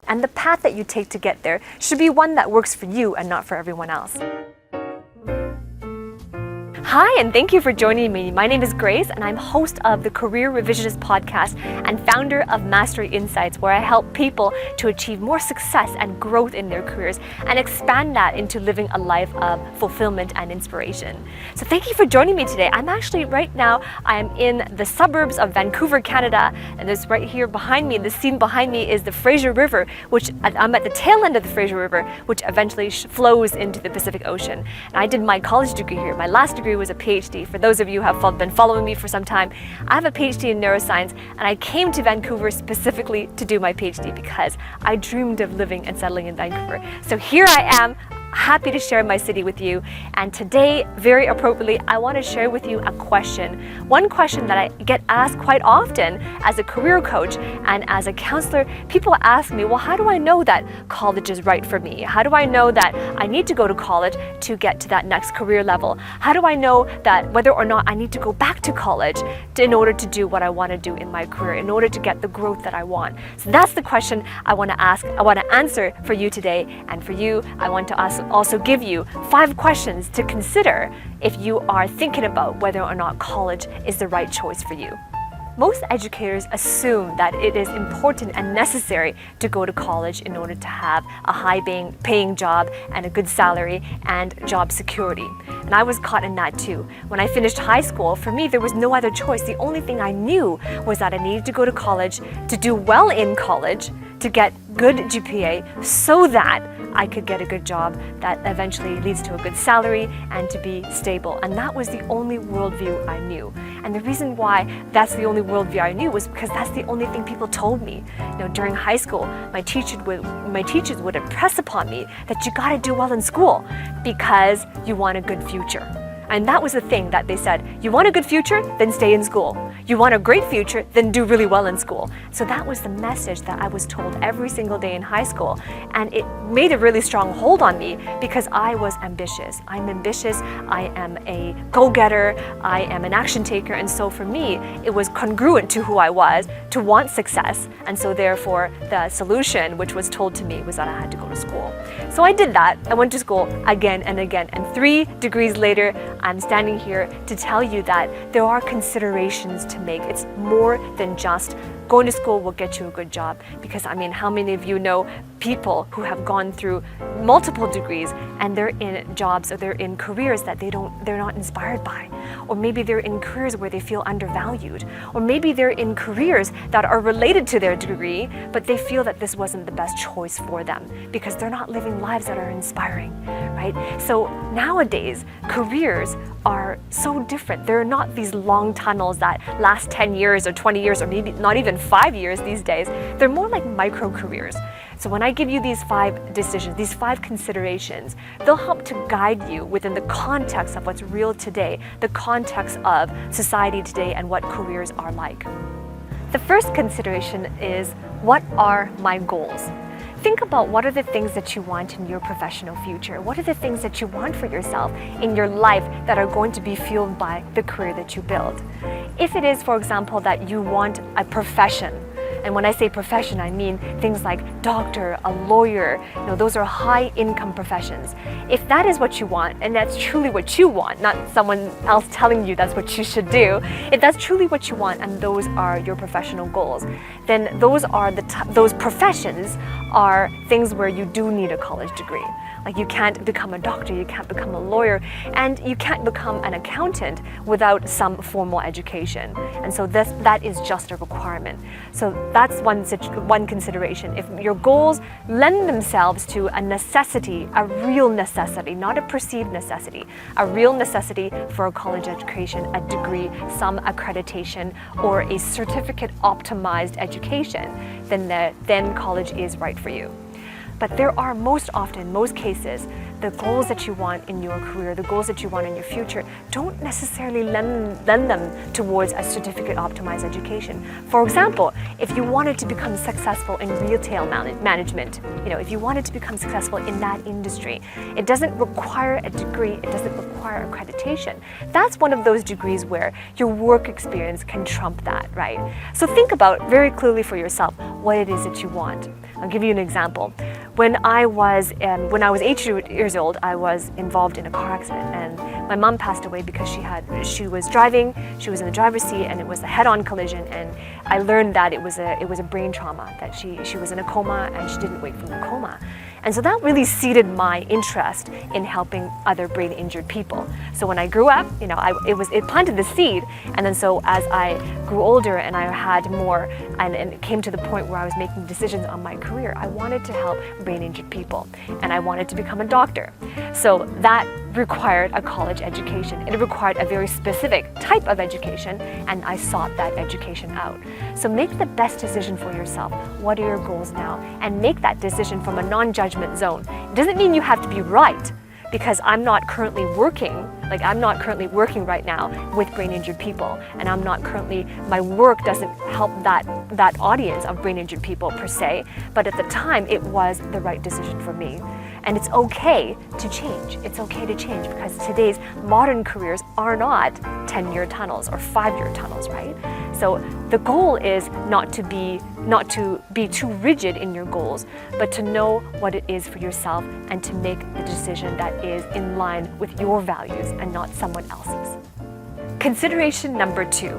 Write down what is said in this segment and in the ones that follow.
and the path that you take to get there should be one that works for you and not for everyone else. Hi, and thank you for joining me. My name is Grace, and I'm host of the Career Revisionist podcast and founder of Mastery Insights, where I help people to achieve more success and growth in their careers and expand that into living a life of fulfillment and inspiration. So thank you for joining me today. I'm actually right now, I'm in the suburbs of Vancouver, Canada, and this right here behind me, the scene behind me is the Fraser River, which I'm at the tail end of the Fraser River, which eventually flows into the Pacific Ocean. And I did my college degree here. My last degree was a PhD. For those of you who have been following me for some time, I have a PhD in neuroscience, and I came to Vancouver specifically to do my PhD because I dreamed of living and settling in Vancouver. So here I am, happy to share my city with you. And today, very appropriately, I want to share with you a question. One question that I get asked quite often as a career coach and as a counselor. People ask me, well, how do I know that college is right for me? How do I know that I need to go to college to get to that next career level? How do I know that whether or not I need to go back to college in order to do what I want to do in my career, in order to get the growth that I want? So that's the question I want to ask, I want to answer for you today. And for you, I want to also give you 5 questions to consider if you are thinking about whether or not college is the right choice for you. Most educators assume that it is important and necessary to go to college in order to have a high-paying job and a good salary and job security. And I was caught in that too. When I finished high school, for me, there was no other choice. The only thing I knew was that I needed to go to college to do well in college, to get good GPA so that I could get a good job that eventually leads to a good salary and to be stable. And that was the only worldview I knew. And the reason why that's the only worldview I knew was because that's the only thing people told me. You know, during high school, my teachers would impress upon me that you got to do well in school because you want a good future. And that was the thing that they said, you want a good future, then stay in school. You want a great future, then do really well in school. So that was the message that I was told every single day in high school. And it made a really strong hold on me because I was ambitious. I'm ambitious, I am a go-getter, I am an action taker. And so for me, it was congruent to who I was to want success. And so therefore, the solution which was told to me was that I had to go to school. So I did that. I went to school again and again. And 3 degrees later, I'm standing here to tell you that there are considerations to make. It's more than just going to school will get you a good job. Because I mean, how many of you know people who have gone through multiple degrees and they're in jobs or they're in careers that they're not inspired by? Or maybe they're in careers where they feel undervalued. Or maybe they're in careers that are related to their degree, but they feel that this wasn't the best choice for them because they're not living lives that are inspiring, right? So nowadays, careers are so different. They're not these long tunnels that last 10 years or 20 years or maybe not even 5 years these days. They're more like micro careers. So when I give you these 5 decisions, these 5 considerations, they'll help to guide you within the context of what's real today, the context of society today and what careers are like. The first consideration is, what are my goals? Think about what are the things that you want in your professional future? What are the things that you want for yourself in your life that are going to be fueled by the career that you build? If it is, for example, that you want a profession, and when I say profession, I mean things like doctor, a lawyer, those are high income professions. If that is what you want, and that's truly what you want, not someone else telling you that's what you should do, if that's truly what you want and those are your professional goals, then those professions are things where you do need a college degree. Like you can't become a doctor, you can't become a lawyer, and you can't become an accountant without some formal education. And so that is just a requirement. So that's one consideration. If your goals lend themselves to a necessity, a real necessity, not a perceived necessity, a real necessity for a college education, a degree, some accreditation, or a certificate optimized education, then college is right for you. But there are most cases, the goals that you want in your career, the goals that you want in your future, don't necessarily lend them towards a certificate optimized education. For example, if you wanted to become successful in retail management, if you wanted to become successful in that industry, it doesn't require a degree, it doesn't require accreditation. That's one of those degrees where your work experience can trump that, right? So think about very clearly for yourself what it is that you want. I'll give you an example. When I was 8 years old, I was involved in a car accident, and my mom passed away because she was driving, she was in the driver's seat, and it was a head-on collision, and I learned that it was a brain trauma, that she was in a coma and she didn't wake from the coma. And so that really seeded my interest in helping other brain injured people. So when I grew up, it planted the seed, and then so as I grew older and I had more, and it came to the point where I was making decisions on my career, I wanted to help brain injured people, and I wanted to become a doctor. So that required a college education. It required a very specific type of education, and I sought that education out. So make the best decision for yourself. What are your goals now? And make that decision from a non-judgment zone. It doesn't mean you have to be right, because I'm not currently working right now with brain injured people, and my work doesn't help that audience of brain injured people per se, but at the time it was the right decision for me. And it's okay to change. It's okay to change, because today's modern careers are not 10-year tunnels or 5-year tunnels, right? So the goal is not to be too rigid in your goals, but to know what it is for yourself and to make the decision that is in line with your values and not someone else's. Consideration number 2,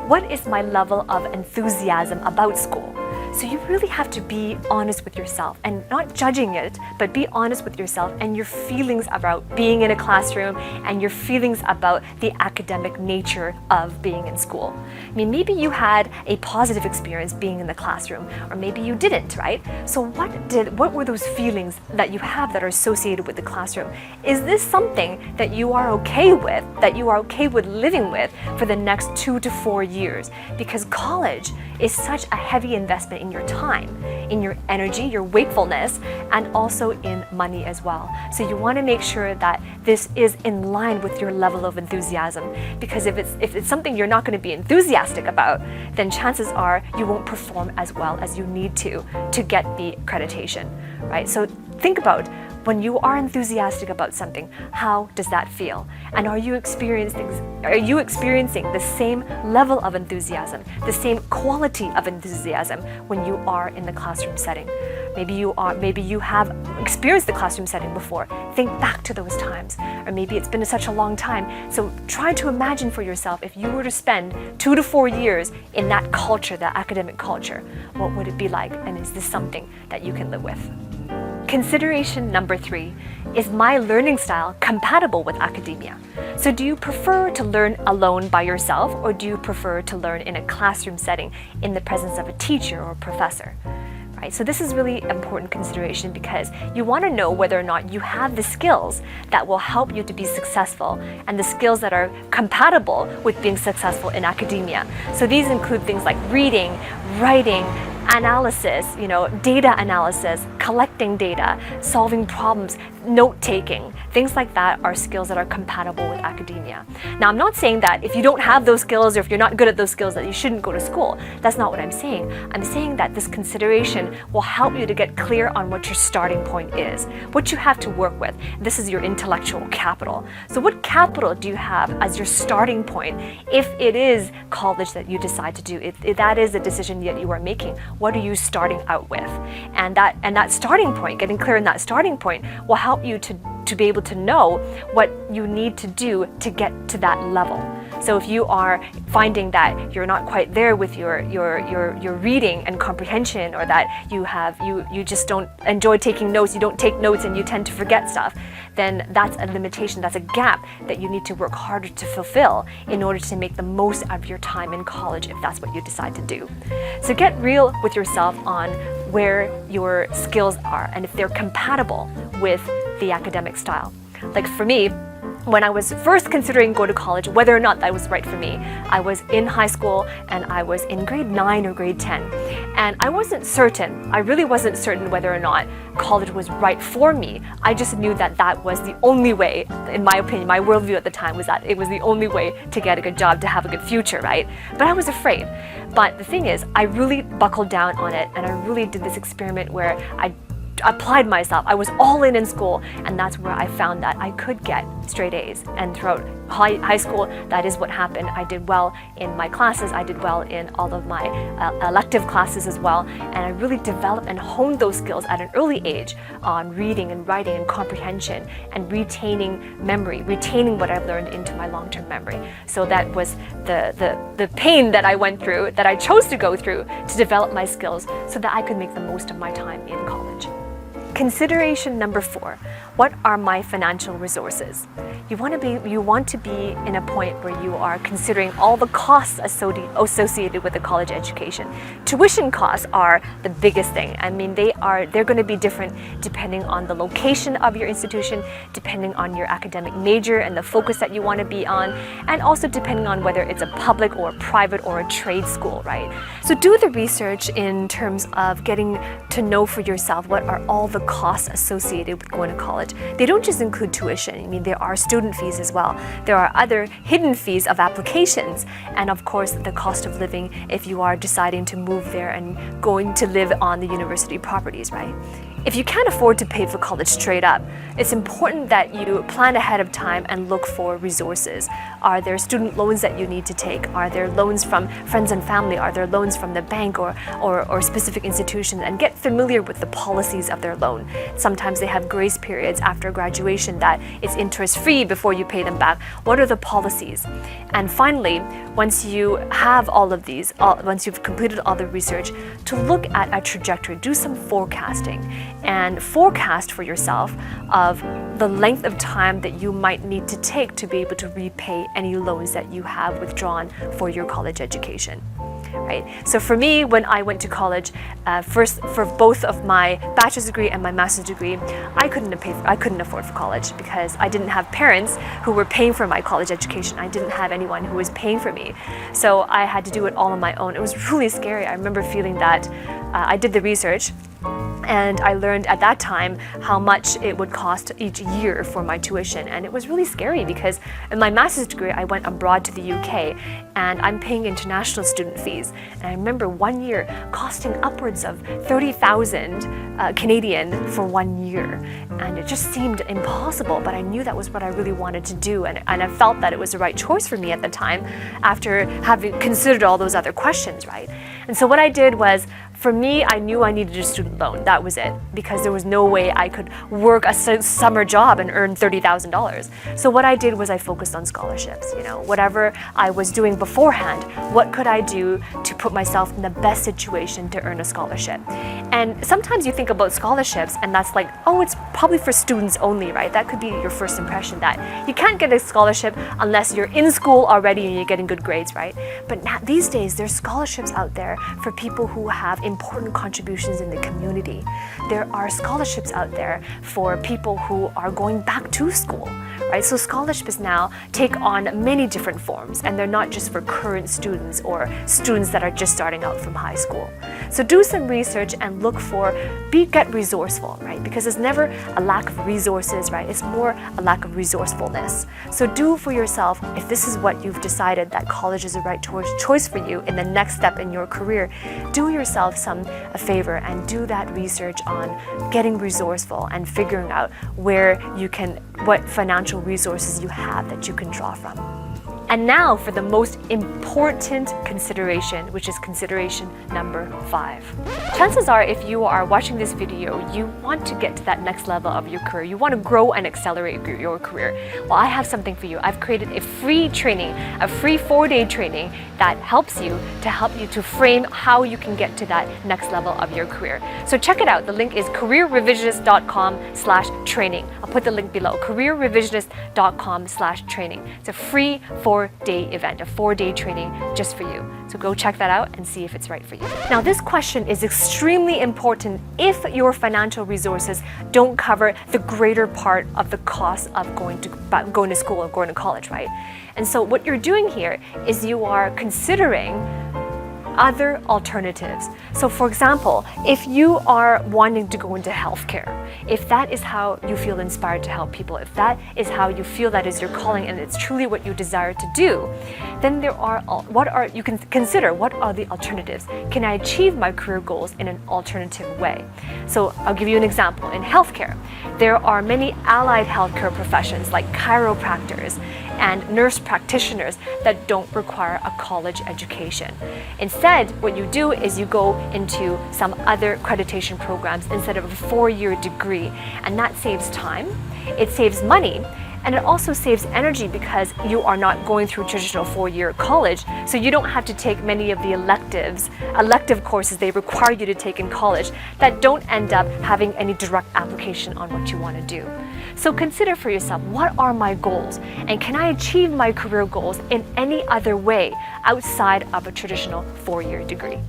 what is my level of enthusiasm about school? So you really have to be honest with yourself and not judging it, but be honest with yourself and your feelings about being in a classroom and your feelings about the academic nature of being in school. I mean, maybe you had a positive experience being in the classroom, or maybe you didn't, right? So what were those feelings that you have that are associated with the classroom? Is this something that you are okay with living with for the next 2 to 4 years? Because college is such a heavy investment in your time, in your energy, your wakefulness, and also in money as well. So you want to make sure that this is in line with your level of enthusiasm, because if it's something you're not going to be enthusiastic about, then chances are you won't perform as well as you need to get the accreditation, right? So think about, when you are enthusiastic about something, how does that feel? And are you experiencing the same level of enthusiasm, the same quality of enthusiasm when you are in the classroom setting? Maybe you have experienced the classroom setting before. Think back to those times. Or maybe it's been such a long time. So try to imagine for yourself, if you were to spend 2 to 4 years in that culture, that academic culture, what would it be like? And is this something that you can live with? Consideration number 3, is my learning style compatible with academia? So do you prefer to learn alone by yourself, or do you prefer to learn in a classroom setting in the presence of a teacher or professor? Right? So this is really important consideration, because you want to know whether or not you have the skills that will help you to be successful, and the skills that are compatible with being successful in academia. So these include things like reading, writing, analysis, data analysis, collecting data, solving problems, note-taking. Things like that are skills that are compatible with academia. Now, I'm not saying that if you don't have those skills, or if you're not good at those skills, that you shouldn't go to school. That's not what I'm saying. I'm saying that this consideration will help you to get clear on what your starting point is, what you have to work with. This is your intellectual capital. So what capital do you have as your starting point if it is college that you decide to do? If that is a decision that you are making, what are you starting out with? And that starting point, getting clear in that starting point, will help you to be able to know what you need to do to get to that level. So if you are finding that you're not quite there with your reading and comprehension, or that you just don't enjoy taking notes, you don't take notes and you tend to forget stuff, then that's a limitation, that's a gap that you need to work harder to fulfill in order to make the most of your time in college, if that's what you decide to do. So get real with yourself on where your skills are and if they're compatible with the academic style. Like for me, when I was first considering going to college, whether or not that was right for me, I was in high school and I was in grade 9 or grade 10. And I really wasn't certain whether or not college was right for me. I just knew that that was the only way, in my opinion, my worldview at the time was that it was the only way to get a good job, to have a good future, right? But I was afraid. But the thing is, I really buckled down on it, and I really did this experiment where I applied myself. I was all in school, and that's where I found that I could get straight A's. And throughout high school, that is what happened. I did well in my classes. I did well in all of my elective classes as well. And I really developed and honed those skills at an early age on reading and writing and comprehension and retaining memory, retaining what I've learned into my long-term memory. So that was the pain that I went through, that I chose to go through to develop my skills so that I could make the most of my time in college. Consideration number 4, what are my financial resources? You want to be in a point where you are considering all the costs associated with a college education. Tuition costs are the biggest thing. I mean, they're going to be different depending on the location of your institution, depending on your academic major and the focus that you want to be on, and also depending on whether it's a public or a private or a trade school, right? So do the research in terms of getting to know for yourself what are all the costs associated with going to college. They don't just include tuition. I mean, there are student fees as well. There are other hidden fees of applications, and of course the cost of living if you are deciding to move there and going to live on the university properties, right? If you can't afford to pay for college straight up, it's important that you plan ahead of time and look for resources. Are there student loans that you need to take? Are there loans from friends and family? Are there loans from the bank or specific institutions? And get familiar with the policies of their loan. Sometimes they have grace periods after graduation that it's interest-free before you pay them back. What are the policies? And finally, once you have all of these, once you've completed all the research, to look at a trajectory, do some forecasting and forecast for yourself of the length of time that you might need to take to be able to repay any loans that you have withdrawn for your college education. Right? So for me, when I went to college, first for both of my bachelor's degree and my master's degree, I couldn't afford for college because I didn't have parents who were paying for my college education. I didn't have anyone who was paying for me. So I had to do it all on my own. It was really scary. I remember feeling that I did the research, and I learned at that time how much it would cost each year for my tuition. And it was really scary because in my master's degree, I went abroad to the UK and I'm paying international student fees. And I remember one year costing upwards of 30,000 Canadian for 1 year. And it just seemed impossible, but I knew that was what I really wanted to do. And I felt that it was the right choice for me at the time after having considered all those other questions, right? And so what I did was, for me, I knew I needed a student loan. That was it, because there was no way I could work a summer job and earn $30,000. So what I did was I focused on scholarships. You know, whatever I was doing beforehand, what could I do to put myself in the best situation to earn a scholarship? And sometimes you think about scholarships and that's like, oh, it's probably for students only, right? That could be your first impression, that you can't get a scholarship unless you're in school already and you're getting good grades, right? But these days, there's scholarships out there for people who have important contributions in the community. There are scholarships out there for people who are going back to school, right? So scholarships now take on many different forms, and they're not just for current students or students that are just starting out from high school. So do some research and look for, get resourceful, right? Because it's never a lack of resources, right? It's more a lack of resourcefulness. So do for yourself, if this is what you've decided that college is the right choice for you in the next step in your career, do yourself a favor and do that research on getting resourceful and figuring out what financial resources you have that you can draw from. And now for the most important consideration, which is consideration number 5. Chances are, if you are watching this video, you want to get to that next level of your career. You want to grow and accelerate your career. Well, I have something for you. I've created a free training, a free 4-day training that helps you to frame how you can get to that next level of your career. So check it out. The link is careerrevisionist.com/training. I'll put the link below, careerrevisionist.com/training. It's a free 4-day event, a 4-day training just for you. So go check that out and see if it's right for you. Now, this question is extremely important if your financial resources don't cover the greater part of the cost of going to school or going to college, right? And so what you're doing here is you are considering other alternatives. So for example, if you are wanting to go into healthcare, if that is how you feel inspired to help people, if that is how you feel that is your calling and it's truly what you desire to do, then you can consider what are the alternatives. Can I achieve my career goals in an alternative way? So I'll give you an example. In healthcare, there are many allied healthcare professions like chiropractors and nurse practitioners that don't require a college education. Instead, what you do is you go into some other accreditation programs instead of a 4-year degree, and that saves time, it saves money, and it also saves energy because you are not going through traditional 4-year college, so you don't have to take many of the elective courses they require you to take in college that don't end up having any direct application on what you want to do. So consider for yourself, what are my goals? And can I achieve my career goals in any other way outside of a traditional 4-year degree?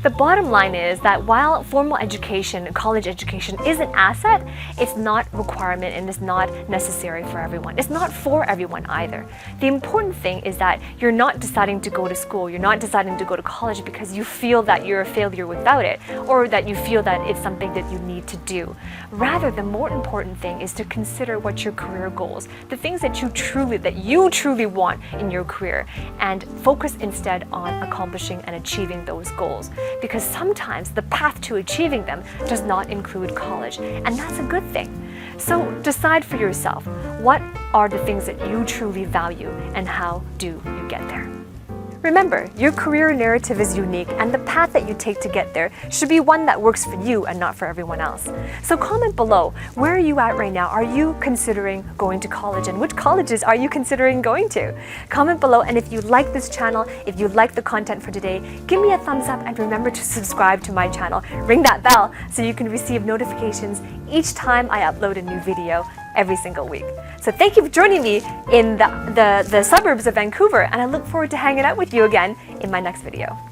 The bottom line is that while formal education, college education is an asset, it's not a requirement and it's not necessary for everyone. It's not for everyone either. The important thing is that you're not deciding to go to school, you're not deciding to go to college because you feel that you're a failure without it, or that you feel that it's something that you need to do. Rather, the more important thing is to consider what your career goals, the things that you truly want in your career, and focus instead on accomplishing and achieving those goals. Because sometimes the path to achieving them does not include college, and that's a good thing. So decide for yourself, what are the things that you truly value and how do you get there? Remember, your career narrative is unique, and the path that you take to get there should be one that works for you and not for everyone else. So comment below, where are you at right now? Are you considering going to college, and which colleges are you considering going to? Comment below, and if you like this channel, if you like the content for today, give me a thumbs up and remember to subscribe to my channel. Ring that bell so you can receive notifications each time I upload a new video every single week. So thank you for joining me in the suburbs of Vancouver, and I look forward to hanging out with you again in my next video.